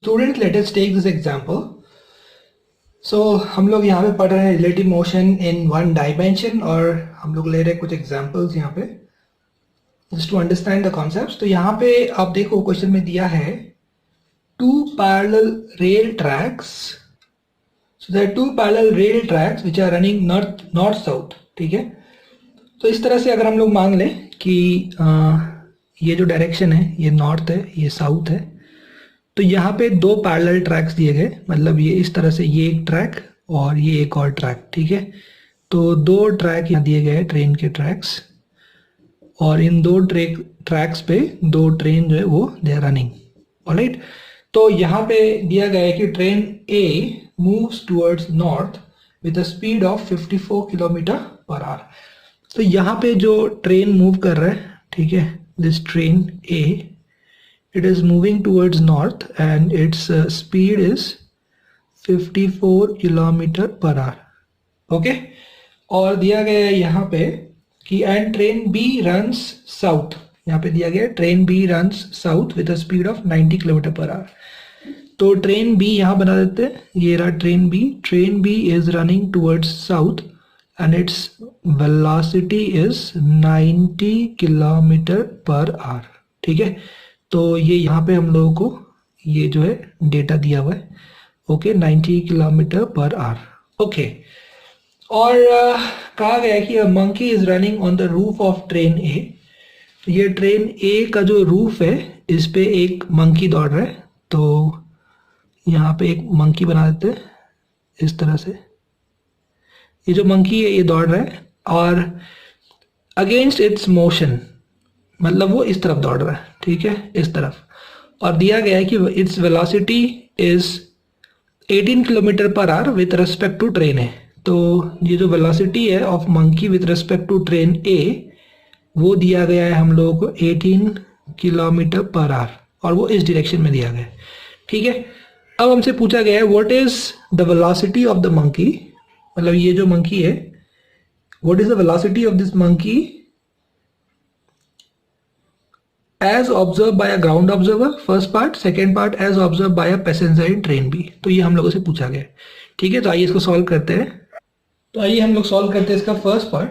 Student let us take this example. So हम लोग यहाँ पे पढ़ रहे हैं relative motion in one dimension और हम लोग ले रहे हैं कुछ एग्जांपल्स यहाँ पे just to understand the concepts. तो यहाँ पे आप देखो क्वेश्चन में दिया है two parallel rail tracks. So there are two parallel rail tracks which are running north south. ठीक है, तो इस तरह से अगर हम लोग मान लें कि ये जो डायरेक्शन है ये नॉर्थ है, ये साउथ है, तो यहाँ पे दो पैरेलल ट्रैक्स दिए गए, मतलब ये इस तरह से ये एक ट्रैक और ये एक और ट्रैक। ठीक है, तो दो ट्रैक यहाँ दिए गए हैं, ट्रेन के ट्रैक्स, और इन दो ट्रैक्स पे दो ट्रेन जो है वो दे आर रनिंग। ऑलराइट, तो यहाँ पे दिया गया है कि train A moves towards north with a speed of 54 kilometre per hour. तो यहाँ पे जो ट्रेन मूव कर रहा है, ठीक है, this train A, it is moving towards north and its speed is 54 kilometre per hour. Okay, और दिया गया है यहाँ पे कि and train B runs south. यहाँ पे दिया गया है train B runs south with a speed of 90 kilometre per hour. तो ट्रेन बी यहाँ बना देते हैं, ये रहा train B is running towards south and its velocity is 90 kilometre per hour. ठीक है, तो ये यहाँ पे हम लोगों को ये जो है डेटा दिया हुआ है। Okay, 90 kilometre per hour. Okay, और कहा गया है कि a monkey is running on the roof of train A. तो ये ट्रेन ए का जो रूफ है इस पे एक मंकी दौड़ रहा है। तो यहाँ पे एक मंकी बना देते हैं इस तरह से। ये जो मंकी है ये दौड़ रहा है और अगेंस्ट इट्स मोशन, मतलब वो इस तरफ दौड़ रहा है। ठीक है, इस तरफ, और दिया गया है कि its velocity is 18 kilometre per hour with respect to train A. तो ये जो वेलोसिटी है of monkey with respect to train A वो दिया गया है हम लोगों को 18 किलोमीटर पर आवर, और वो इस डायरेक्शन में दिया गया है। ठीक है, अब हमसे पूछा गया है what is the velocity of the monkey, मतलब ये जो मंकी है what is the velocity of this monkey as observed by a ground observer, first part, second part as observed by a passenger in train B। तो ये हम लोगों से पूछा गया। ठीक है, तो आइए इसको सॉल्व करते हैं। तो आइए हम लोग सॉल्व करते हैं इसका फर्स्ट पार्ट।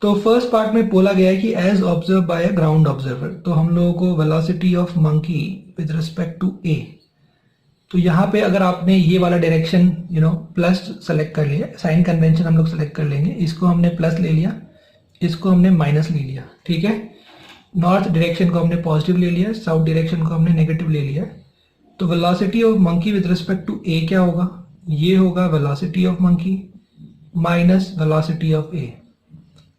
तो फर्स्ट पार्ट में बोला गया है कि as observed by a ground observer, तो हम लोगों को velocity of monkey with respect to A। तो यहाँ पे अगर आपने ये वाला डायरेक्शन प्लस सेलेक्ट कर लिया, साइन कन्वेंशन हम लोग सेलेक्ट कर लेंगे, इसको हमने प्लस ले लिया, इसको हमने माइनस ले लिया। ठीक है, नॉर्थ डायरेक्शन को हमने पॉजिटिव ले लिया, साउथ डायरेक्शन को हमने नेगेटिव ले लिया। तो velocity of monkey with respect to A क्या होगा, ये होगा velocity of monkey minus velocity of A.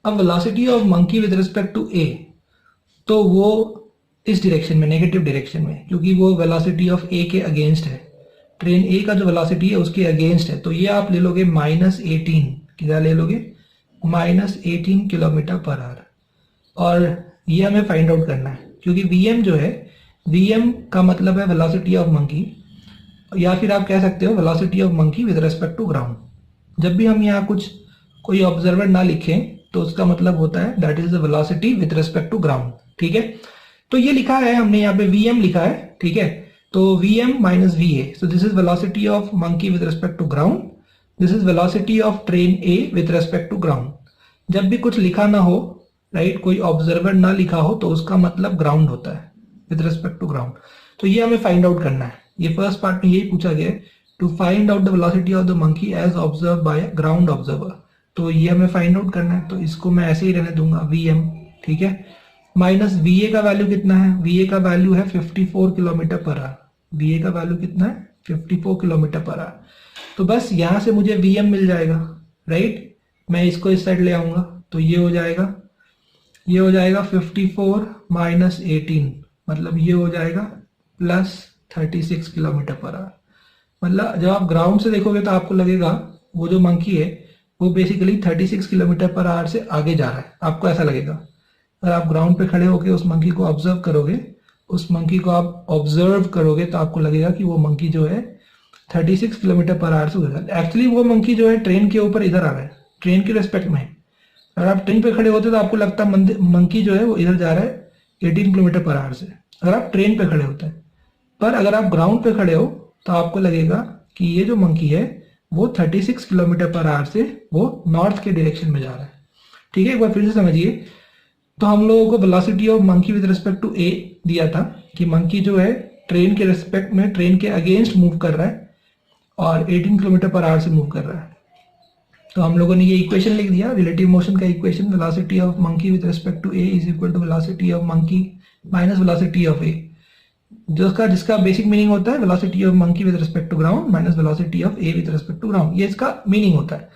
अब velocity of monkey with respect to A, तो वो इस डायरेक्शन में, नेगेटिव डायरेक्शन में, क्योंकि वो वेलोसिटी ऑफ ए के अगेंस्ट है। ट्रेन ए का जो वेलोसिटी है उसके अगेंस्ट है, तो ये आप ले लोगे -18, क्या ले लोगे, -18 किलोमीटर पर आवर। और ये हमें फाइंड आउट करना है, क्योंकि Vm जो है, Vm का मतलब है वेलोसिटी ऑफ मंकी, या फिर आप कह सकते हो velocity of monkey with respect to ground. जब भी हम यहाँ कोई ऑब्जर्वर ना लिखें तो उसका मतलब होता है that is the velocity with respect to ground. ठीक है, तो ये लिखा है हमने यहाँ पे Vm लिखा है। ठीक है, तो Vm minus Va, so this is velocity of monkey with respect to ground, this is velocity of train A with respect to ground. जब भी कुछ लिखा ना हो, राइट, कोई ऑब्जर्वर ना लिखा हो, तो उसका मतलब ग्राउंड होता है, विद रिस्पेक्ट टू ग्राउंड। तो ये हमें फाइंड आउट करना है। ये फर्स्ट पार्ट में यही पूछा गया है, to find out the velocity of the monkey as observe by ground observer. तो ये हमें फाइंड आउट करना है, तो इसको मैं ऐसे ही रहने दूंगा Vm। ठीक है, माइनस Va का वैल्यू कितना है, Va का वैल्यू है 54 किलोमीटर पर आवर। Va का वैल्यू कितना है, 54 किलोमीटर पर आवर। तो बस यहाँ से मुझे Vm मिल जाएगा, राइट। मैं इसको इस साइड ले आऊंगा, तो ये हो जाएगा 54 माइनस 18, मतलब ये हो जाएगा +36 किलोमीटर पर आवर। मतलब जब आप ग्राउंड से देखोगे तो आपको लगेगा वो जो मंकी है वो बेसिकली 36 किलोमीटर पर आवर से आगे जा रहा है, आपको ऐसा लगेगा। अगर आप ग्राउंड पे खड़े होकर उस मंकी को ऑब्जर्व करोगे, तो आपको लगेगा कि वो मंकी जो है 36 किलोमीटर पर आवर से उधर। एक्चुअली वो मंकी जो है ट्रेन के ऊपर इधर आ रहा है, ट्रेन के रेस्पेक्ट में। अगर आप ट्रेन पे खड़े होते तो आपको लगता मंकी जो है वो इधर जा रहा है 18 किलोमीटर पर आवर से, अगर आप ट्रेन पे खड़े होते हैं। पर अगर आप ग्राउंड पे खड़े हो तो आपको लगेगा कि ये जो मंकी है वो 36 किलोमीटर पर आवर से वो नॉर्थ के डायरेक्शन में जा रहा है। ठीक है, एक बार फिर से समझिए। तो हम लोगों को velocity of monkey with respect to A दिया था कि मंकी जो है ट्रेन के रिस्पेक्ट में ट्रेन के अगेंस्ट मूव कर रहा है और 18 किलोमीटर पर आवर से मूव कर रहा है। तो हम लोगों ने ये इक्वेशन लिख दिया, रिलेटिव मोशन का equation, velocity of monkey with respect to A is equal to velocity of monkey minus velocity of A, जिसका बेसिक मीनिंग होता है velocity of monkey with respect to ground minus velocity of A with respect to ground. ये इसका meaning होता है।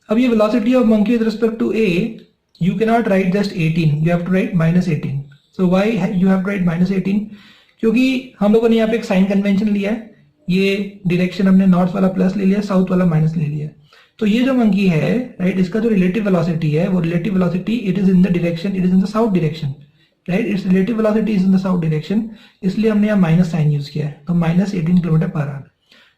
अब ये velocity of monkey with respect to A, you cannot write just 18, you have to write minus 18. So why you have to write minus 18? क्योंकि हम लोगों ने यहाँ पे एक साइन कन्वेंशन लिया है, ये डायरेक्शन हमने नॉर्थ वाला प्लस ले लिया, साउथ वाला माइनस ले लिया। तो ये जो मंकी है राइट, इसका जो रिलेटिव वेलोसिटी है वो relative velocity it is in the direction, it is in the south direction right, it's relative velocity is in the south direction, इसलिए हमने यहाँ माइनस साइन यूज किया है। तो माइनस 18 किलोमीटर पर आवर।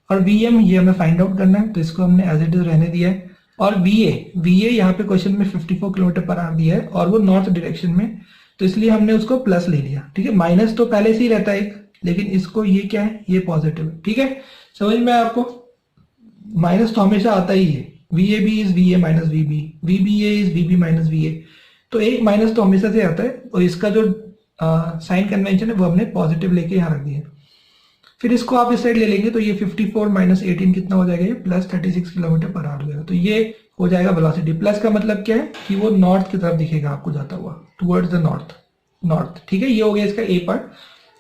और VM ये हमें फाइंड आउट करना है, तो इसको हमने एज इट इज रहने दिया है। और वीए यहाँ पे क्वेश्चन में 54 किलोमीटर पर आवर दिया है और वो नॉर्थ डायरेक्शन में, तो इसलिए हमने उसको प्लस ले लिया। ठीक है, माइनस तो पहले से ही रहता है एक, लेकिन इसको ये क्या है, ये पॉजिटिव है। ठीक है, समझ में आपको? माइनस तो हमेशा आता ही है, V A B is V A minus V B, V B A is V B minus V A, तो एक माइनस तो हमेशा से आता है। और इसका जो साइन कन्वेंशन है वो हमने पॉजिटिव लेके यहाँ रख दिया। फिर इसको आप इस साइड ले लेंगे तो ये 54 माइनस 18 कितना हो जाएगा, ये प्लस 36 किलोमीटर पर आवर हो जाएगा। तो ये हो जाएगा वेलोसिटी। प्लस का मतलब क्या है कि वो नॉर्थ की तरफ दिखेगा आपको जाता हुआ, टुवर्ड्स द नॉर्थ। ठीक है, ये हो गया इसका ए पार्ट।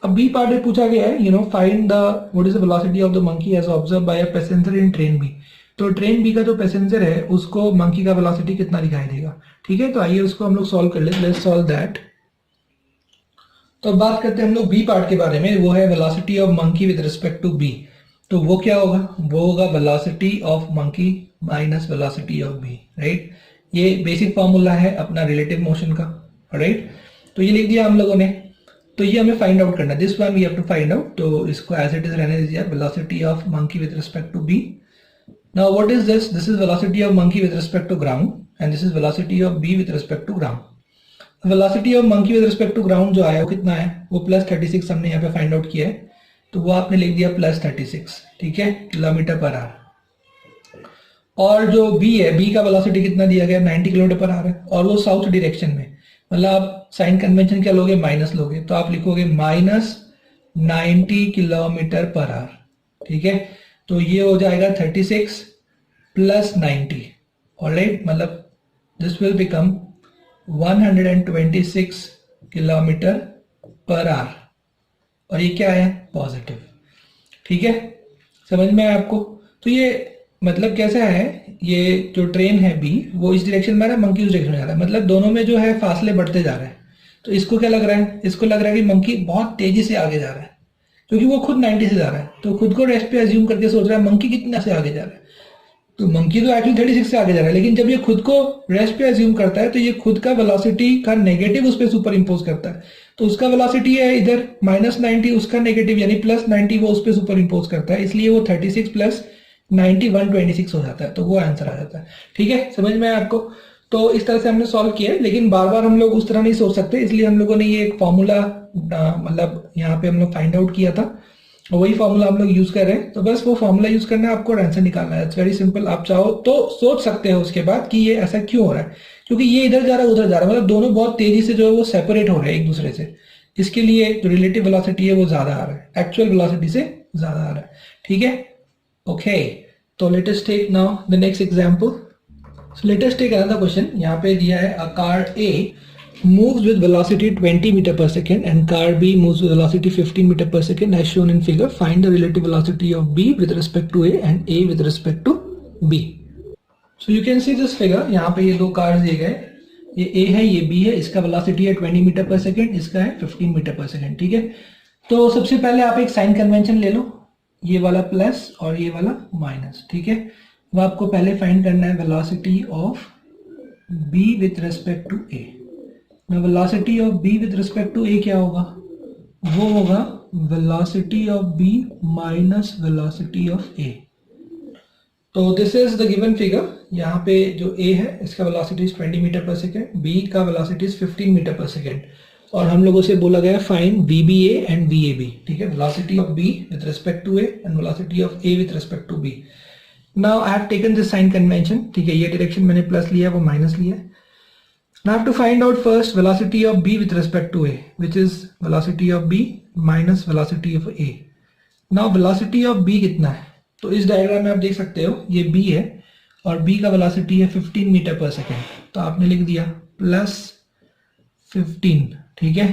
अब बी पार्ट में पूछा गया है find the what is the velocity of the monkey as observe by a passenger in train B. तो ट्रेन बी का जो पैसेंजर है उसको मंकी का वेलोसिटी कितना दिखाई देगा। ठीक है, तो आइए उसको हम लोग सॉल्व कर लेते, लेट्स सॉल्व दैट। तो बात करते हैं हम लोग बी पार्ट के बारे में, वो है velocity of monkey with respect to B. तो वो क्या होगा, वो होगा velocity of monkey minus velocity of B right. ये बेसिक फॉर्मूला है अपना रिलेटिव मोशन का राइट। तो ये लिख दिया हम लोगों ने, तो ये हमें फाइंड आउट करना है, this one we have to find out. तो इसको एज इट इज रहने दीजिए, velocity of monkey with respect to B. Now what is this, this is velocity of monkey with respect to ground and this is velocity of B with respect to ground. Velocity of monkey with respect to ground जो आया वो कितना है, वो plus 36 हमने यहाँ पे find out किया है, तो वो आपने लिख दिया प्लस 36। ठीक है, किलोमीटर पर आवर। और जो बी है, बी का वेलोसिटी कितना दिया गया, 90 किलोमीटर पर आवर है, और वो साउथ डायरेक्शन में, मतलब आप साइन कन्वेंशन क्या लोगे, माइनस लोगे, तो आप लिखोगे माइनस 90 किलोमीटर पर आवर। ठीक है, तो ये हो जाएगा 36 प्लस 90 ऑलराइट, मतलब this will become 126 kilometre per our, और ये क्या है, पॉजिटिव। ठीक है, समझ में आया आपको? तो ये मतलब कैसा है, ये जो ट्रेन है बी वो इस डायरेक्शन में आ रहा है, मंकी उस डायरेक्शन में जा रहा है, मतलब दोनों में जो है फासले बढ़ते जा रहे हैं। तो इसको क्या लग रहा है, इसको लग रहा है कि मंकी बहुत तेजी से आगे जा रहा है, क्योंकि वो खुद 90 से जा रहा है, तो खुद को रेस्ट पे अज्यूम करके सोच रहा है मंकी कितना से आगे जा रहा है। तो मंकी तो एक्चुअली 36 से आगे जा रहा है, लेकिन जब ये खुद को रेस्ट पे अज्यूम करता है तो ये खुद का वेलोसिटी का नेगेटिव उस पर सुपर इम्पोज करता है। तो उसका वेलोसिटी है इधर माइनस 90, उसका नेगेटिव यानी प्लस 90 वो उस पर सुपर इम्पोज करता है, इसलिए वो 36 प्लस 90 126 हो जाता है, तो वो आंसर आ जाता है। ठीक है, समझ में आया आपको? तो इस तरह से हमने सॉल्व किया है, लेकिन बार बार हम लोग उस तरह नहीं सोच सकते, इसलिए हम लोगों ने ये एक फॉर्मूला मतलब यहाँ पे हम लोग फाइंड आउट किया था, वही फॉर्मूला हम लोग यूज कर रहे हैं। तो बस वो फॉर्मूला यूज करना है आपको और आंसर निकालना है। It's very simple. आप चाहो तो सोच सकते हो उसके बाद कि ये ऐसा क्यों हो रहा है, क्योंकि ये इधर जा रहा है उधर जा रहा है, मतलब दोनों बहुत तेजी से जो है वो सेपरेट हो रहे हैं एक दूसरे से, इसके लिए जो रिलेटिव वेलोसिटी है वो ज्यादा आ रहा है, एक्चुअल वेलोसिटी से ज्यादा आ रहा है। ठीक है, ओके। तो let us take now the next example. So let us take another question. यहाँ पे दिया है a car A moves with velocity 20 meter per second and car B moves with velocity 15 meter per second as shown in figure. Find the relative velocity of B with respect to A and A with respect to B. So you can see this figure. यहाँ पे ये दो cars दिए गए, ये A है ये B है, इसका velocity है 20 meter per second, इसका है 15 meter per second। ठीक है, तो सबसे पहले आप एक साइन कन्वेंशन ले लो, ये वाला प्लस और ये वाला माइनस। ठीक है, वो आपको पहले फाइंड करना है velocity of B with respect to A। Velocity of B with respect to A क्या होगा, वो होगा velocity of B minus velocity of A। तो this is the given figure. यहाँ पे जो A है इसका velocity is 20 metre per second, B का velocity is 15 metre per second. और हम लोगों से बोला गया फाइंड VBA एंड VAB, ठीक है, velocity of B with respect to A and velocity of A with respect to B. Now I have taken this sign convention, ठीक है, ये डायरेक्शन मैंने प्लस लिया वो माइनस लिया. Now I have to find out first velocity of B with respect to A, which is velocity of B minus velocity of A. Now velocity of B कितना है, तो इस डायग्राम में आप देख सकते हो ये B है और B का वेलोसिटी है 15 मीटर पर सेकेंड, तो आपने लिख दिया प्लस 15, ठीक है,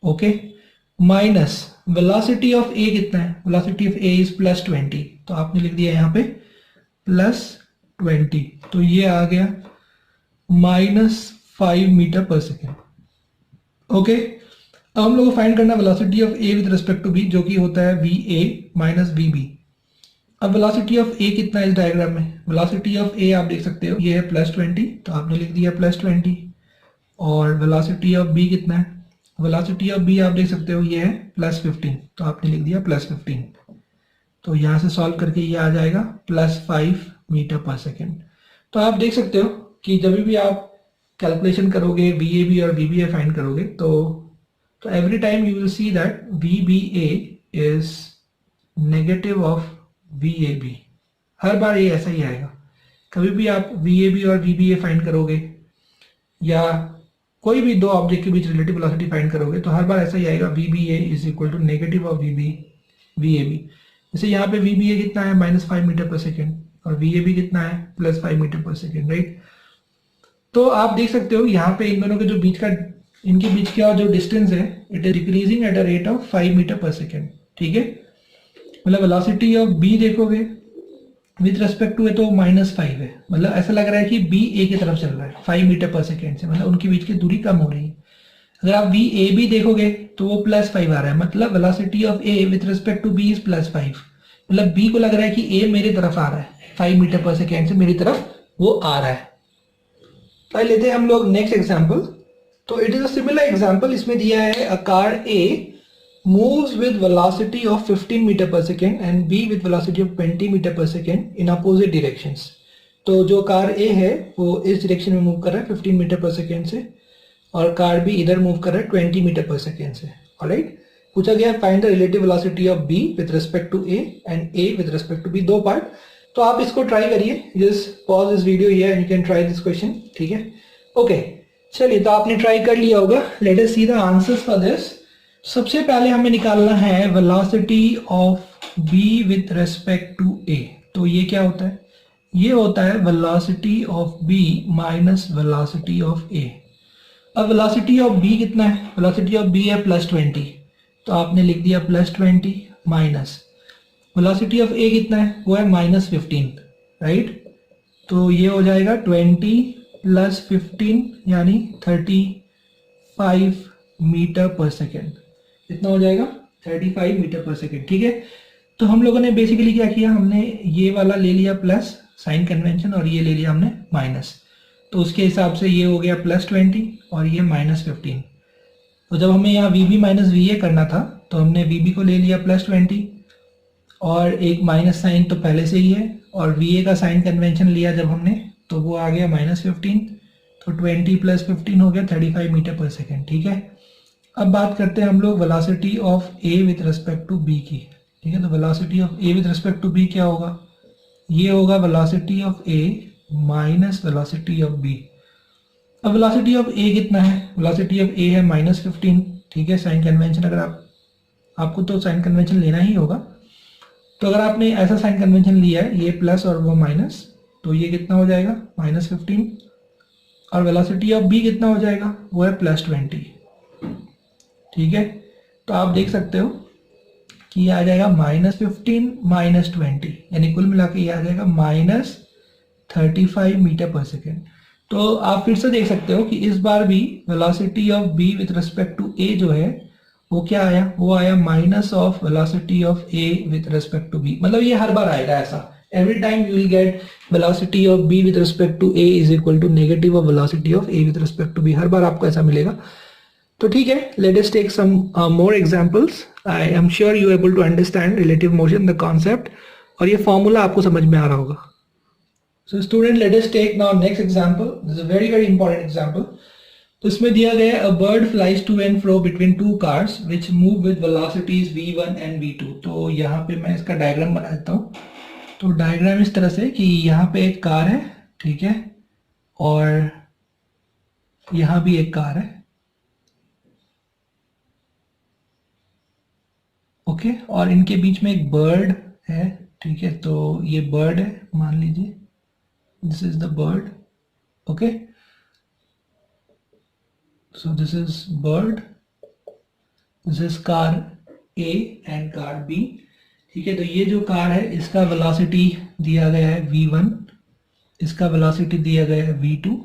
okay, minus velocity of A कितना है, velocity of A is plus 20, तो आपने लिख दिया यहाँ पे प्लस 20, तो ये आ गया minus 5 meter per second. Okay, अब हम लोग को फाइंड करना velocity of A with respect to B, जो कि होता है VA माइनस VB. अब वेलोसिटी ऑफ A कितना है इस डायग्राम में, वेलोसिटी ऑफ A आप देख सकते हो ये है प्लस 20, तो आपने लिख दिया प्लस 20. और वेलोसिटी ऑफ B कितना है, वेलोसिटी ऑफ B आप देख सकते हो ये है प्लस 15, तो आपने लिख दिया प्लस 15. तो यहाँ से सॉल्व करके ये आ जाएगा प्लस 5 मीटर पर सेकेंड. तो आप देख सकते हो कि जब भी आप कैलकुलेशन करोगे VAB और VBA फाइंड करोगे तो every time you will see that VBA is negative of VAB. हर बार ये ऐसा ही आएगा. कभी भी आप VAB और VBA फाइंड करोगे या कोई भी दो ऑब्जेक्ट के बीच रिलेटिव वेलोसिटी फाइंड करोगे तो हर बार ऐसा ही आएगा VBA is equal to negative of VAB. जैसे यहाँ पे VBA कितना है माइनस 5 मीटर पर सेकेंड और VAB कितना है plus 5 meter per second, right. तो आप देख सकते हो यहाँ पे इन दोनों के जो बीच का इनके बीच का जो डिस्टेंस है it is decreasing at a rate of 5 meter per second, ठीक है. मतलब वेलोसिटी ऑफ B देखोगे विथ रेस्पेक्ट टू ए तो माइनस 5 है, मतलब ऐसा लग रहा है कि B A की तरफ चल रहा है 5 मीटर पर सेकेंड से, मतलब उनके बीच की दूरी कम हो रही है. अगर आप VAB देखोगे तो वो प्लस 5 आ रहा है, मतलब velocity of A with respect to B is plus 5. मतलब B को लग रहा है कि A मेरी तरफ आ रहा है 5 मीटर पर सेकेंड से मेरी तरफ वो आ रहा है. तो लेते हैं हम लोग नेक्स्ट एग्जांपल. तो it is a similar example. इसमें दिया है a car A moves with velocity of 15 metre per second and B with velocity of 20 metre per second in opposite directions. तो जो कार A है वो इस डायरेक्शन में मूव कर रहा है 15 मीटर पर सेकेंड से और कार B इधर मूव कर रहा है 20 मीटर पर सेकेंड से. ऑलराइट, पूछा गया find the relative velocity of B with respect to A and A with respect to B. दो पार्ट. तो आप इसको ट्राई करिए, just pause this video here and you can try this question, ठीक है. ओके, चलिए, तो आपने ट्राई कर लिया होगा. Let us see the answers for this. सबसे पहले हमें निकालना है velocity of B with respect to A. तो ये क्या होता है, ये होता है velocity of B minus velocity of A. अब वेलोसिटी ऑफ B कितना है, वेलोसिटी ऑफ B है प्लस 20, तो आपने लिख दिया plus 20 minus velocity of A कितना है, वो है माइनस 15, राइट. तो ये हो जाएगा 20 प्लस 15 यानी 35 मीटर पर सेकेंड. कितना हो जाएगा 35 मीटर पर सेकेंड, ठीक है. तो हम लोगों ने बेसिकली क्या किया, हमने ये वाला ले लिया प्लस साइन कन्वेंशन और ये ले लिया हमने माइनस. तो उसके हिसाब से ये हो गया प्लस 20 और ये माइनस 15. तो जब हमें यहाँ VB माइनस VA करना था तो हमने VB को ले लिया प्लस 20 और एक माइनस साइन तो पहले से ही है और VA का साइन कन्वेंशन लिया जब हमने तो वो आ गया माइनस 15. तो 20 प्लस 15 हो गया 35 मीटर पर सेकेंड, ठीक है. अब बात करते हैं हम लोग velocity of A with respect to B की, ठीक है. तो velocity of A with respect to B क्या होगा, ये होगा velocity of A minus velocity of B. अब वेलोसिटी ऑफ A कितना है, वेलोसिटी ऑफ A है माइनस 15, ठीक है. साइन कन्वेंशन अगर आपको तो साइन कन्वेंशन लेना ही होगा. तो अगर आपने ऐसा साइन कन्वेंशन लिया है ये प्लस और वो माइनस, तो ये कितना हो जाएगा माइनस 15 और वेलोसिटी ऑफ B कितना हो जाएगा, वो है प्लस 20, ठीक है. तो आप देख सकते हो कि ये आ जाएगा माइनस 15 माइनस 20 यानी कुल मिला के ये आ जाएगा माइनस 35 मीटर पर सेकेंड. तो आप फिर से देख सकते हो कि इस बार भी velocity of B with respect to A जो है वो क्या आया, वो आया minus of velocity of A with respect to B. मतलब ये हर बार आएगा ऐसा. Every time you will get velocity of B with respect to A is equal to negative of velocity of A with respect to B. हर बार आपको ऐसा मिलेगा. तो ठीक है, let us take some more examples. I am sure you are able to understand relative motion, the concept, और ये formula आपको समझ में आ रहा होगा. So student, let us take now next example. This is a very important example. तो इसमें दिया गया है a bird flies to and fro between two cars which move with velocities v1 and v2। तो यहाँ पे मैं इसका डायग्राम बना देता हूँ। तो डायग्राम इस तरह से कि यहाँ पे एक कार है, ठीक है, और यहाँ भी एक कार है, ओके, और इनके बीच में एक बर्ड है, ठीक है। तो ये बर्ड है, मान लीजिए this is the bird, okay. So this is bird, this is car A and car B, ठीक है। तो ये जो कार है इसका वेलोसिटी दिया गया है v1, इसका वेलोसिटी दिया गया है v2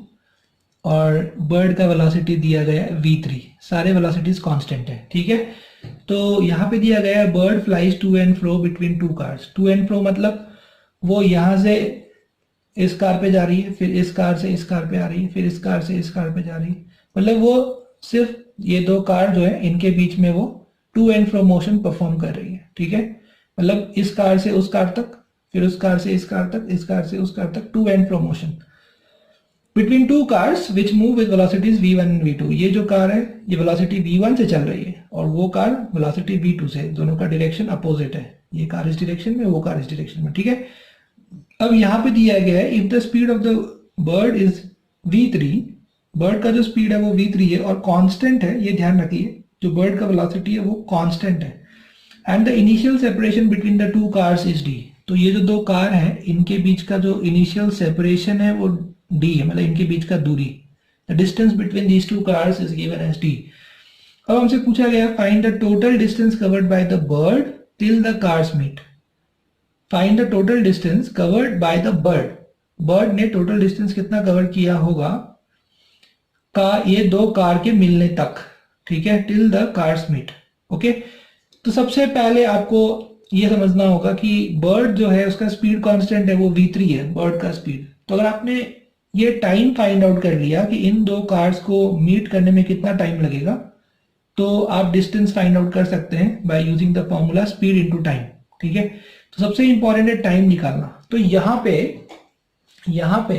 और बर्ड का वेलोसिटी दिया गया है v3। सारे वेलोसिटीज कांस्टेंट है, ठीक है। तो यहाँ पे दिया गया है bird flies to and fro between two cars. To and fro मतलब वो यहाँ से इस कार पे जा रही है, फिर इस कार से इस कार पे आ रही है, फिर इस कार से इस कार पे जा रही है, मतलब वो सिर्फ ये दो कार जो है इनके बीच में वो to and fro motion perform कर रही है, ठीक है। मतलब इस कार से उस कार तक, फिर उस कार से इस कार तक, इस कार से उस कार तक, to and fro motion between two cars which move with velocities v1 and v2। ये जो कार है ये वेलोसिटी v1 से चल रही है और वो कार वेलोसिटी v2 से, दोनों का डायरेक्शन अपोजिट है। ये कार इस डायरेक्शन में, वो कार इस डायरेक्शन में, ठीक है। अब यहाँ पे दिया गया है if the speed of the bird is v3, bird का जो स्पीड है वो v3 है और कांस्टेंट है, ये ध्यान रखिए, जो बर्ड का वेलोसिटी है वो कांस्टेंट है, and the initial separation between the two cars is d। तो ये जो दो कार है इनके बीच का जो इनिशियल सेपरेशन है वो d है, मतलब इनके बीच का दूरी, the distance between these two cars is given as d। अब हमसे पूछा गया find the total distance covered by the bird till the cars meet. Find the total distance covered by the bird, bird ने total distance कितना cover किया होगा का ये दो कार के मिलने तक, ठीक है, till the cars meet, okay. तो सबसे पहले आपको ये समझना होगा कि बर्ड जो है उसका स्पीड कांस्टेंट है, वो v3 है बर्ड का स्पीड। तो अगर आपने ये टाइम फाइंड आउट कर लिया कि इन दो कार्स को मीट करने में कितना टाइम लगेगा, तो आप डिस्टेंस फाइंड आउट कर सकते हैं by using the formula speed into time, ठीक है। तो सबसे इंपॉर्टेंट है टाइम निकालना। तो यहाँ पे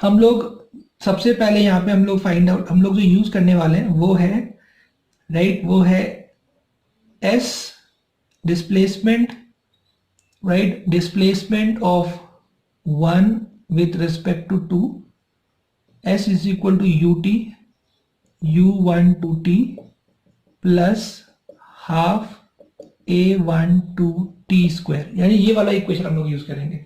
हम लोग सबसे पहले यहाँ पे हम लोग फाइंड आउट, हम लोग जो यूज करने वाले हैं वो है राइट, वो है s displacement, right, displacement of 1 with respect to 2, s is equal to ut u1 to t plus half a1 to t square, यानी ये वाला इक्वेशन हम लोग यूज करेंगे।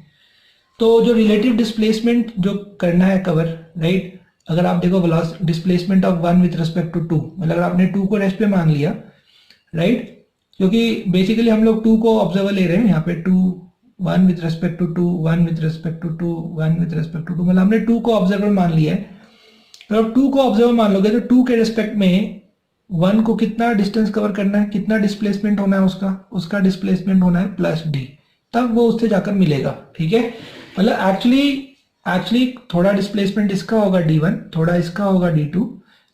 तो जो रिलेटिव डिस्प्लेसमेंट जो करना है कवर, राइट, अगर आप देखो displacement of 1 with respect to 2, मतलब अगर आपने 2 को रेस्ट पे मान लिया, राइट, क्योंकि बेसिकली हम लोग 2 को ऑब्जर्वर ले रहे हैं यहाँ पे, 2 1 with respect to 2, 1 with respect to 2, 1 with respect to 2, मतलब हमने 2 को ऑब्जर्वर मान लिया है। तो अब 2 को ऑब्जर्वर मान लोगे तो 2 के रेस्पेक्ट में 1 को कितना डिस्टेंस कवर करना है, कितना डिस्प्लेसमेंट होना है, उसका डिस्प्लेसमेंट होना है प्लस d, तब वो उससे जाकर मिलेगा, ठीक है। मतलब एक्चुअली थोड़ा डिस्प्लेसमेंट इसका होगा d1, थोड़ा इसका होगा d2,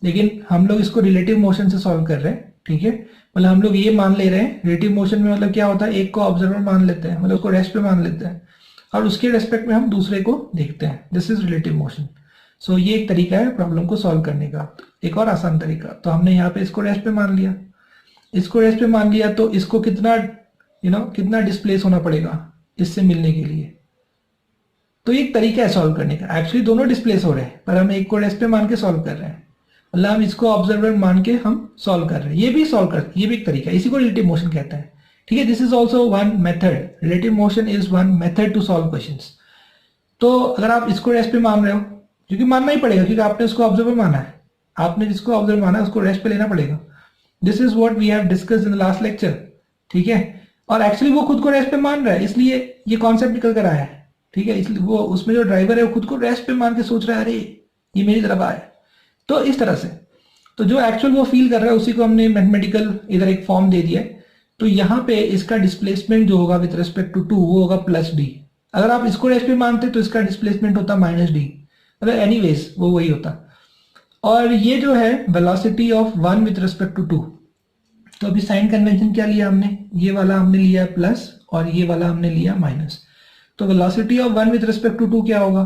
लेकिन हम लोग इसको रिलेटिव मोशन से सॉल्व कर रहे हैं, ठीक है। मतलब हम लोग ये मान ले रहे हैं रिलेटिव मोशन में, मतलब क्या होता है, एक को ऑब्जर्वर मान लेते हैं, मतलब उसको रेस्ट पे मान लेते हैं और उसके रेस्पेक्ट में हम दूसरे को देखते हैं, दिस इज रिलेटिव मोशन। सो ये एक तरीका है प्रॉब्लम को सॉल्व करने का। एक और आसान तरीका, तो हमने यहाँ पे इसको रेस्ट पे मान लिया, इसको रेस्ट पे मान लिया, तो इसको कितना कितना डिस्प्लेस होना पड़ेगा इससे मिलने के लिए। तो एक तरीका है सॉल्व करने का, एक्चुअली दोनों डिस्प्लेस हो रहे हैं पर हम एक को रेस्ट पे मान के सॉल्व कर रहे हैं, मतलब हम इसको ऑब्जर्वर मान के हम सॉल्व कर रहे हैं, ये भी एक तरीका है, इसी को रिलेटिव मोशन कहते हैं, ठीक है। This is also one method, relative motion is one method to solve questions. तो अगर आप इसको रेस्ट पे मान रहे हो, क्योंकि मानना ही पड़ेगा क्योंकि आपने उसको ऑब्जर्वर माना है, आपने जिसको ऑब्जर्वर माना है उसको रेस्ट पे लेना पड़ेगा। This is what we have discussed in the last lecture, ठीक है। और एक्चुअली वो खुद को रेस्ट पे मान रहा है, इसलिए ये कॉन्सेप्ट निकल कर आया है, ठीक है। इसलिए वो उसमें जो ड्राइवर है वो खुद को रेस्ट पे मान के सोच रहा है अरे ये मेरी तरफ आए, तो इस तरह से। तो जो एक्चुअल वो फील कर रहा है उसी को हमने मैथमेटिकल इधर एक फॉर्म दे दिया है। तो यहाँ पे इसका डिस्प्लेसमेंट जो होगा विद रिस्पेक्ट टू 2 वो होगा प्लस डी। अगर आप इसको रेस्ट पे मानते तो इसका डिस्प्लेसमेंट होता माइनस डी, मतलब एनीवेज वो वही होता। और ये जो है velocity of 1 with respect to 2, तो अभी साइन कन्वेंशन क्या लिया हमने, ये वाला हमने लिया प्लस और ये वाला हमने लिया माइनस। तो velocity of 1 with respect to 2 क्या होगा,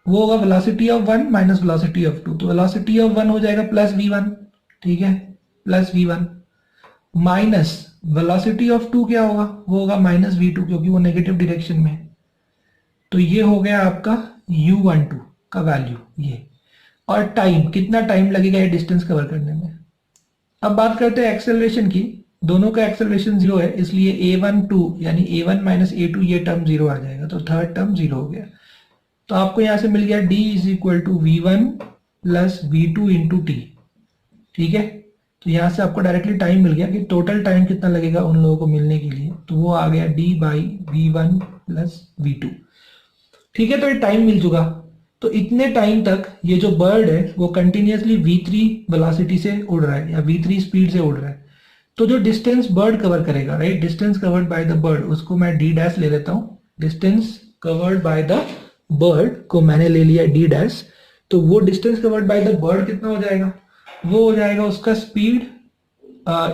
वो होगा velocity of one minus velocity of two. तो वेलोसिटी ऑफ वन हो जाएगा प्लस v1, ठीक है, plus v1 minus velocity of two क्या होगा, वो होगा माइनस v2 क्योंकि वो नेगेटिव डायरेक्शन में है। तो ये हो गया आपका u12 का वैल्यू ये। और टाइम, कितना टाइम लगेगा ये डिस्टेंस कवर करने में। अब बात करते हैं एक्सेलरेशन की। दोनों का एक्सेलरेशन 0 है, इसलिए a12 यानी a1 माइनस a2 ये टर्म 0 आ जाएगा, तो थर्ड टर्म 0 हो गया। तो आपको यहां से मिल गया d is equal to v1 plus v2 into T, ठीक है। तो यहां से आपको डायरेक्टली टाइम मिल गया कि टोटल टाइम कितना लगेगा उन लोगों को मिलने के लिए, तो वो आ गया d by v1 plus v2, ठीक है। तो ये टाइम मिल चुका। तो इतने टाइम तक ये जो बर्ड है वो कंटिन्यूसली v3 वेलोसिटी से उड़ रहा है या v3 स्पीड से उड़ रहा है। तो जो डिस्टेंस बर्ड कवर करेगा, right, distance covered by the bird, उसको मैं d डैश ले लेता हूं। Distance covered by the bird को मैंने ले लिया d डैश। तो वो distance covered by the bird कितना हो जाएगा, वो हो जाएगा उसका स्पीड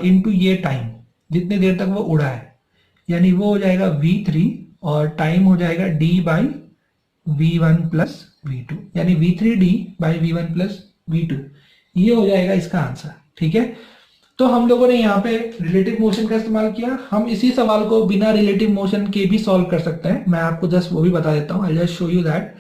इनटू ये टाइम, जितने देर तक वो उड़ा है, यानी वो हो जाएगा v3 और टाइम हो जाएगा d by v1 plus v2, यानी v3d by v1 plus v2। ये हो जाएगा इसका आंसर, ठीक है। तो हम लोगों ने यहाँ पे रिलेटिव मोशन का इस्तेमाल किया। हम इसी सवाल को बिना रिलेटिव मोशन के भी सॉल्व कर सकते हैं। मैं आपको जस्ट वो भी बता देता हूँ। I just show you that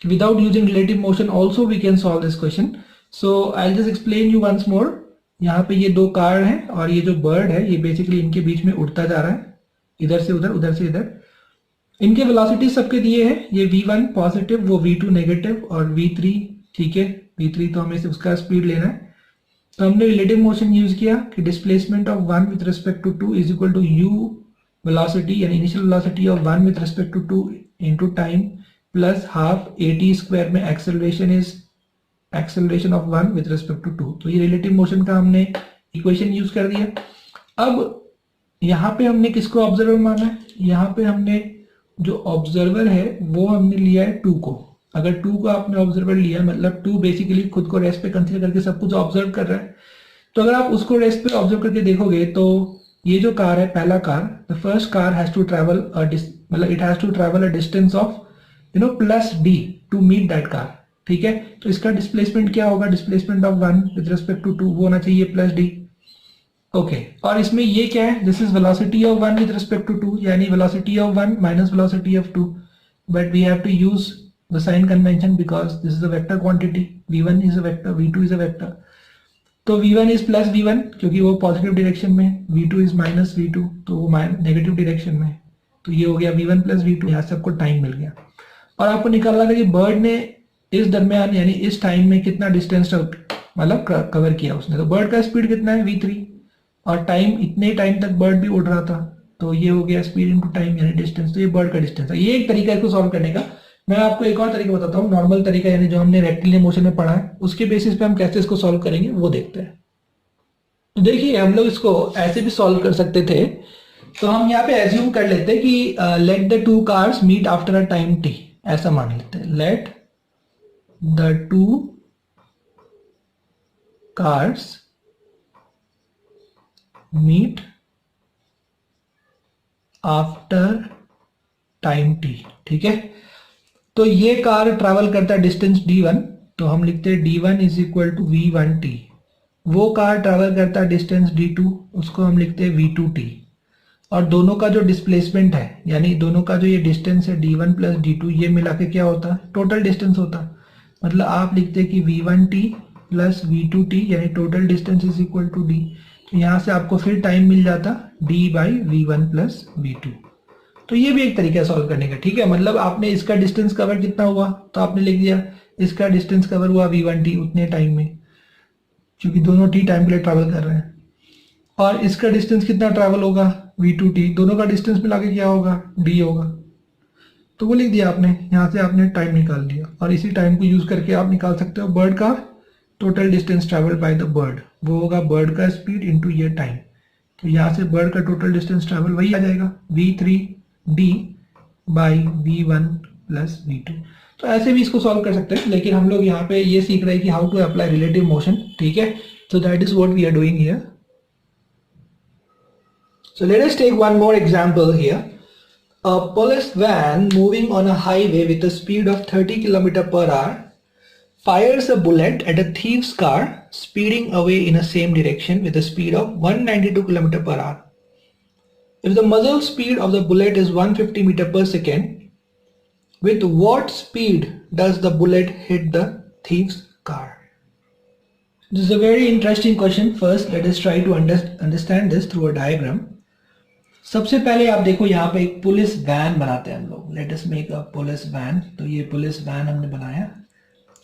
without using relative motion also we can solve this question. So I just explain you once more. यहाँ पे ये दो कार हैं और ये जो बर्ड है ये बेसिकली इनके बीच में उड़ता जा रहा है, इधर से उधर, उधर से इधर। इनके वेलोसिटी सबके दिए हैं, ये v1 पॉजिटिव, वो v2 नेगेटिव और v3, ठीक है। v3 तो हमें उसका स्पीड लेना है। तो हमने रिलेटिव मोशन यूज किया कि displacement of one with respect to two is equal to u velocity यानी initial velocity of one with respect to two into time plus half at square में acceleration is acceleration of one with respect to two. तो ये relative motion का हमने equation use कर दिया। अब यहाँ पे हमने किसको ऑब्जर्वर माना है, यहाँ पे हमने जो ऑब्जर्वर है वो हमने लिया है टू को। अगर टू को आपने ऑब्जर्वर लिया मतलब टू बेसिकली खुद को रेस्ट पे कंसीडर करके सब कुछ ऑब्जर्व कर रहा है। तो अगर आप उसको रेस्ट पे ऑब्जर्व करके देखोगे तो ये जो कार है, पहला car, the first car has to travel मतलब it has to travel a distance of plus d to meet that car, ठीक है। तो इसका डिस्प्लेसमेंट क्या होगा, displacement of one with respect to two वो होना चाहिए प्लस d, ओके। और इसमें ये क्या है, this is velocity of one with respect to two, यानी velocity of one minus velocity of two, but we have to use the sign convention because this is a vector quantity, v1 is a vector, v2 is a vector. तो v1 is plus v1 क्योंकि वो positive direction में, v2 is minus v2 तो वो negative direction में। तो ये हो गया v1 प्लस v2, यहाँ से आपको टाइम मिल गया। और आपको निकालना था कि बर्ड ने इस दरमियान यानी इस टाइम में कितना डिस्टेंस मतलब कवर किया उसने। तो बर्ड का स्पीड कितना है v3 और टाइम, इतने टाइम तक बर्ड भी उड़ रहा था, तो ये हो गया स्पीड इनटू टाइम यानी डिस्टेंस। तो ये बर्ड का डिस्टेंस है। ये एक तरीका है इसको सॉल्व करने का। मैं आपको एक और तरीका बताता हूँ, नॉर्मल तरीका यानी जो हमने रेक्टिलिनियर मोशन में पढ़ा है उसके बेसिस पे हम कैसे इसको सॉल्व करेंगे वो देखते हैं। तो देखिए हम लोग इसको ऐसे भी सॉल्व कर सकते थे। तो हम यहाँ पे एज्यूम कर लेते हैं कि let the two cars meet after a time t, ऐसा मान लेते हैं। Let the two cars meet after time t, ठीक है। तो ये कार ट्रैवल करता है डिस्टेंस d1, तो हम लिखते हैं d1 is equal to v1t। वो कार ट्रैवल करता है डिस्टेंस d2, उसको हम लिखते हैं v2t। और दोनों का जो डिस्प्लेसमेंट है यानी दोनों का जो ये डिस्टेंस है d1 प्लस d2 ये मिला के क्या होता है, टोटल डिस्टेंस होता है। मतलब आप लिखते हैं कि v1t प्लस v2t यानी total distance is equal to d। तो यहाँ से आपको फिर टाइम मिल जाता d by v1 plus v2। तो ये भी एक तरीका है सॉल्व करने का, ठीक है। मतलब आपने इसका डिस्टेंस कवर कितना हुआ तो आपने लिख दिया इसका डिस्टेंस कवर हुआ v1t उतने टाइम में, क्योंकि दोनों t टाइम के लिए ट्रैवल कर रहे हैं। और इसका डिस्टेंस कितना ट्रैवल होगा v2t, दोनों का डिस्टेंस मिला के क्या होगा d होगा। तो वो लिख दिया आपने, यहाँ से आपने टाइम निकाल दिया। और इसी टाइम को यूज करके आप निकाल सकते हो बर्ड का total distance travel by the bird, वो होगा बर्ड का स्पीड इनटू ये टाइम। तो यहाँ से बर्ड का टोटल डिस्टेंस ट्रैवल वही आ जाएगा v3d by v1 plus v2। तो ऐसे भी इसको सॉल्व कर सकते हैं, लेकिन हम लोग यहाँ पे ये सीख रहे हैं कि how to apply relative motion, ठीक है। So that is what we are doing here. So let us take one more example here. A police van moving on a highway with a speed of 30 km per hour fires a bullet at a thief's car speeding away in a same direction with a speed of 192 km per hour. If the muzzle speed of the bullet is 150 meter per second, with what speed does the bullet hit the thief's car? This is a very interesting question. First, let us try to understand this through a diagram. सबसे पहले आप देखो यहाँ पे एक police van बनाते हैं हम लोग. Let us make a police van. तो ये पुलिस वैन हमने बनाया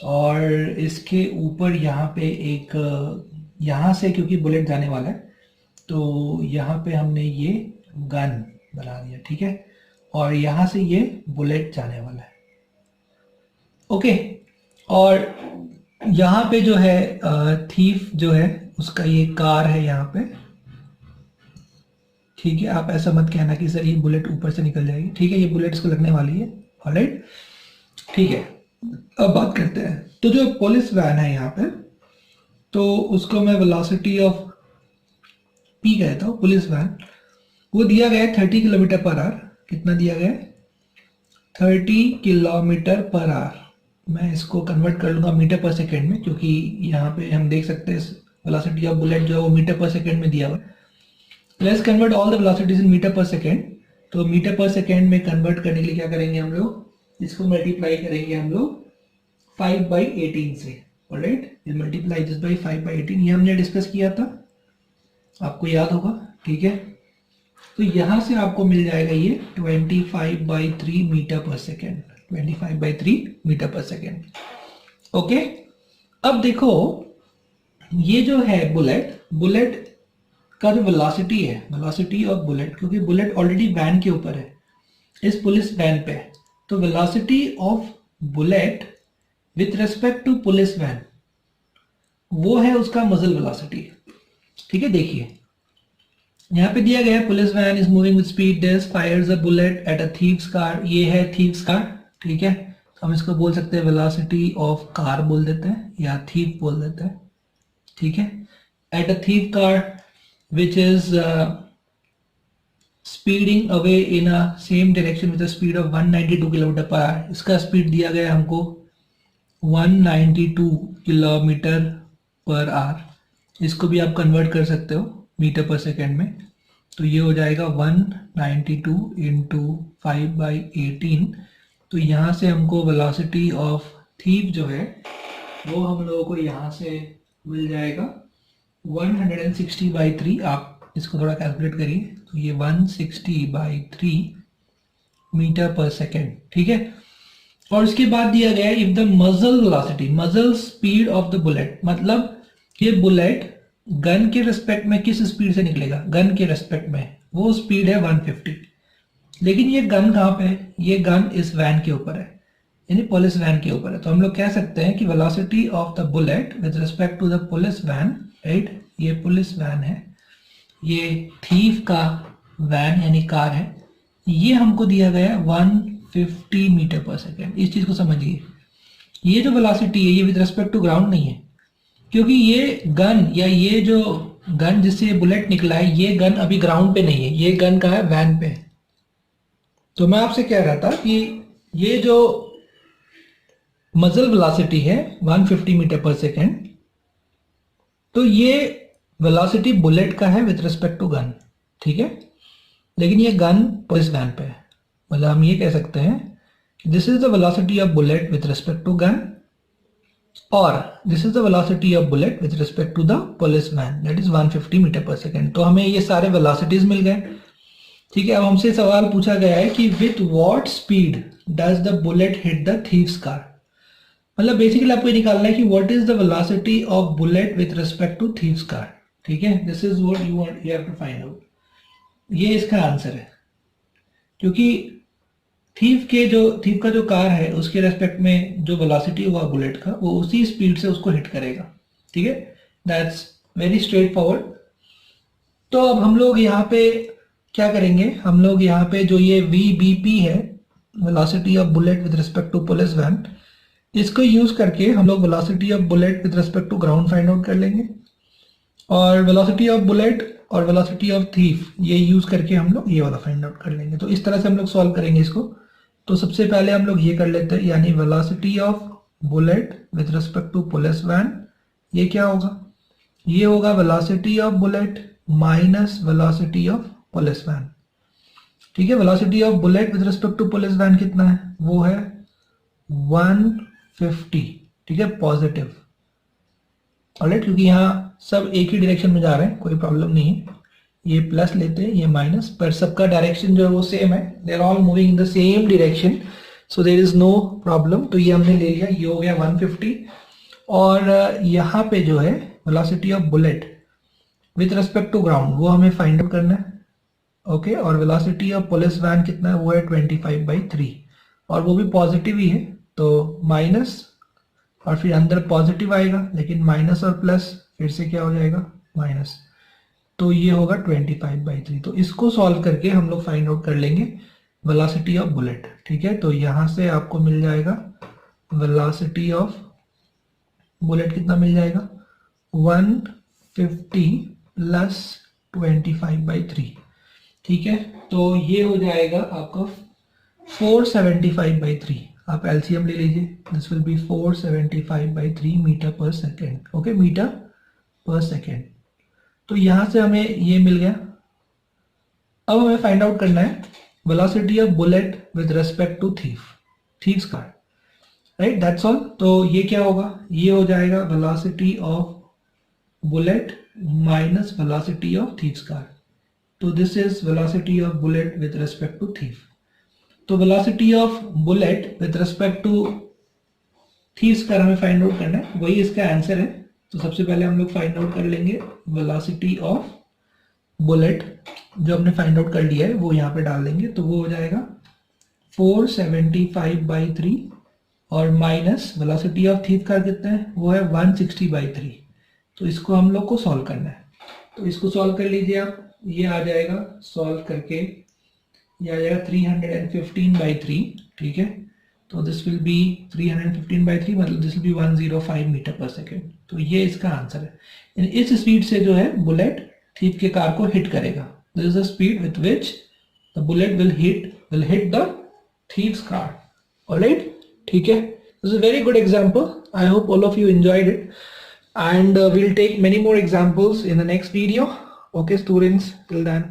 और इसके ऊपर यहाँ पे एक, यहाँ से क्योंकि बुलेट जाने वाला है तो यहाँ पे हमने ये गन बना दिया. ठीक है, और यहाँ से ये बुलेट जाने वाला है. ओके, और यहाँ पे जो है थीफ जो है उसका ये कार है यहाँ पे. ठीक है, आप ऐसा मत कहना कि सर ये बुलेट ऊपर से निकल जाएगी. ठीक है, ये बुलेट इसको लगने वाली है. ऑलराइट, ठीक है. अब बात करते हैं. तो जो पुलिस वैन है यहाँ पे, तो उसको मैं वेलोसिटी ऑफ पी कहता हूँ. पुलिस वैन वो दिया गया है 30 किलोमीटर पर आवर. कितना दिया गया है? 30 किलोमीटर पर आवर. मैं इसको कन्वर्ट कर लूँगा मीटर पर सेकेंड में, क्योंकि यहाँ पे हम देख सकते हैं वेलोसिटी ऑफ बुलेट जो है वो मीटर पर सेकेंड में दिया हुआ है. Let's convert all the velocities in meter per second. तो मीटर पर सेकेंड में कन्वर्ट करने के लिए क्या करेंगे हम लोग? इसको मल्टीप्लाई करेंगे हम लोग 5/18 से. Alright, multiply this by 5/18. ये हमने डिस्कस किया था, आपको याद होगा. ठीक है, तो यहाँ से आपको मिल जाएगा ये 25/3 metre per second. 25/3 metre per second. Okay, अब देखो ये जो है बुलेट का जो वेलोसिटी है, वेलोसिटी ऑफ बुलेट, क्योंकि बुलेट ऑलरेडी वैन के ऊपर है, इस पुलिस वैन पे, तो velocity of bullet with respect to police van वो है उसका मजल वेलोसिटी. ठीक है, देखिए यहाँ पे दिया गया है police van is moving with speed this fires a bullet at a thief's car. ये है थीव्स कार. ठीक है, हम इसको बोल सकते हैं वेलोसिटी ऑफ कार बोल देते हैं या थीव बोल देते हैं. ठीक है, at a thief car which is speeding away in a same direction with a speed of 192 km per hour. इसका स्पीड दिया गया हमको 192 किलोमीटर पर आवर. इसको भी आप कन्वर्ट कर सकते हो मीटर पर सेकेंड में. तो ये हो जाएगा 192 इंटू 5/18. तो यहाँ से हमको वेलोसिटी ऑफ थीव जो है वो हम लोगों को यहाँ से मिल जाएगा 160/3. आप इसको थोड़ा कैलकुलेट करिए तो ये 160/3 मीटर पर सेकेंड. ठीक है, और उसके बाद दिया गया है इफ द मजल वेलोसिटी, मजल स्पीड ऑफ द बुलेट, मतलब ये बुलेट गन के रेस्पेक्ट में किस स्पीड से निकलेगा? गन के रेस्पेक्ट में वो स्पीड है 150. लेकिन ये गन कहाँ पे है? ये गन इस वैन के ऊपर है, यानी पुलिस वैन के ऊपर है. तो हम लोग कह सकते हैं कि velocity of the bullet with respect to the police van, right, ये पुलिस वैन है, ये थीफ का वैन यानी कार है, ये हमको दिया गया है 150 मीटर पर सेकेंड. इस चीज को समझिए. ये जो वेलोसिटी है ये विद रिस्पेक्ट टू ग्राउंड नहीं है, क्योंकि ये गन या ये जो गन जिससे बुलेट निकला है ये गन अभी ग्राउंड पे नहीं है, ये गन का है वैन पे. तो मैं आपसे कह रहा था कि ये जो मजल वेलोसिटी है 150 मीटर पर सेकेंड, तो ये वेलोसिटी बुलेट का है विथ रिस्पेक्ट टू गन. ठीक है, लेकिन ये गन पुलिस वैन पे है. मतलब हम ये कह सकते हैं कि this is the velocity of bullet with respect to gun और this is the velocity of bullet with respect to the police van, that is 150 metre per second. तो हमें ये सारे वेलोसिटीज मिल गए. ठीक है, अब हमसे सवाल पूछा गया है कि with what speed does the bullet hit the thief's car. मतलब बेसिकली आपको ये निकालना है कि what is the velocity of bullet with respect to thief's car. ठीक है, this is what you have to find out. ये इसका आंसर है, क्योंकि थीव का जो कार है उसके रेस्पेक्ट में जो वेलोसिटी हुआ बुलेट का वो उसी स्पीड से उसको हिट करेगा. ठीक है, दैट्स वेरी स्ट्रेट फॉरवर्ड. तो अब हम लोग यहाँ पे क्या करेंगे? हम लोग यहाँ पे जो ये VBP है, velocity of bullet with respect to police van, इसको यूज करके हम लोग velocity of bullet with respect to ground find out कर लेंगे. और वेलोसिटी ऑफ बुलेट और वेलोसिटी ऑफ थीफ ये यूज करके हम लोग ये वाला फाइंड आउट कर लेंगे। तो इस तरह से हम लोग सॉल्व करेंगे इसको। तो सबसे पहले हम लोग ये कर लेते हैं, यानी velocity of bullet with respect to police van, ये क्या होगा, ये होगा velocity of bullet minus velocity of police van. ठीक है, velocity of bullet with respect to police van कितना है, वो है 150। ठीक है, पॉजिटिव। ऑलराइट, क्योंकि यहाँ सब एक ही डायरेक्शन में जा रहे हैं, कोई प्रॉब्लम नहीं है। ये प्लस लेते हैं, ये माइनस, पर सबका डायरेक्शन जो है वो सेम है, they are all moving in the same direction, so there is no problem. तो ये हमने ले लिया, ये हो गया 150। और यहाँ पे जो है velocity of bullet with respect to ground वो हमें फाइंड आउट करना है। ओके, और वेलोसिटी ऑफ पुलिस वैन कितना है, वो है 25/3, और वो भी पॉजिटिव ही है, तो माइनस, और फिर अंदर पॉजिटिव आएगा, लेकिन माइनस और प्लस फिर से क्या हो जाएगा, माइनस, तो ये होगा 25/3। तो इसको सॉल्व करके हम लोग फाइंड आउट कर लेंगे वेलोसिटी ऑफ बुलेट। ठीक है, तो यहां से आपको मिल जाएगा वेलोसिटी ऑफ बुलेट कितना मिल जाएगा, 150 प्लस 25/3। ठीक है, तो ये हो जाएगा आपका 475/3। आप एलसीएम ले लीजिए, this will be 475/3 metre per second. Okay, metre per second. तो यहां से हमें ये मिल गया। अब हमें फाइंड आउट करना है velocity of bullet with respect to thief's car, right, that's all. तो ये क्या होगा, ये हो जाएगा velocity of bullet minus velocity of thief's car. तो this is velocity of bullet with respect to thief. तो velocity of bullet with respect to thief's का हमें फाइंड आउट करना है, वही इसका आंसर है। तो सबसे पहले हम लोग फाइंड आउट कर लेंगे वेलोसिटी ऑफ बुलेट, जो हमने फाइंड आउट कर लिया है वो यहाँ पे डाल देंगे, तो वो हो जाएगा 475/3, और माइनस वेलोसिटी ऑफ थीफ का कितना है, वो है 160/3। तो इसको हम लोग को सॉल्व करना है, तो इसको सॉल्व कर लीजिए आप। ये आ जाएगा सॉल्व करके, ये आ जाएगा 315/3। ठीक है, तो दिस विल बी 315/3, मतलब this will be 105 metre per second. तो ये इसका आंसर है। इस स्पीड से जो है बुलेट थीफ के कार को हिट करेगा। This is the speed with which the bullet will hit the thieves car. Alright, ठीक है, this is a very good example. I hope all of you enjoyed it, and we'll take many more examples in the next video. Okay students, till then,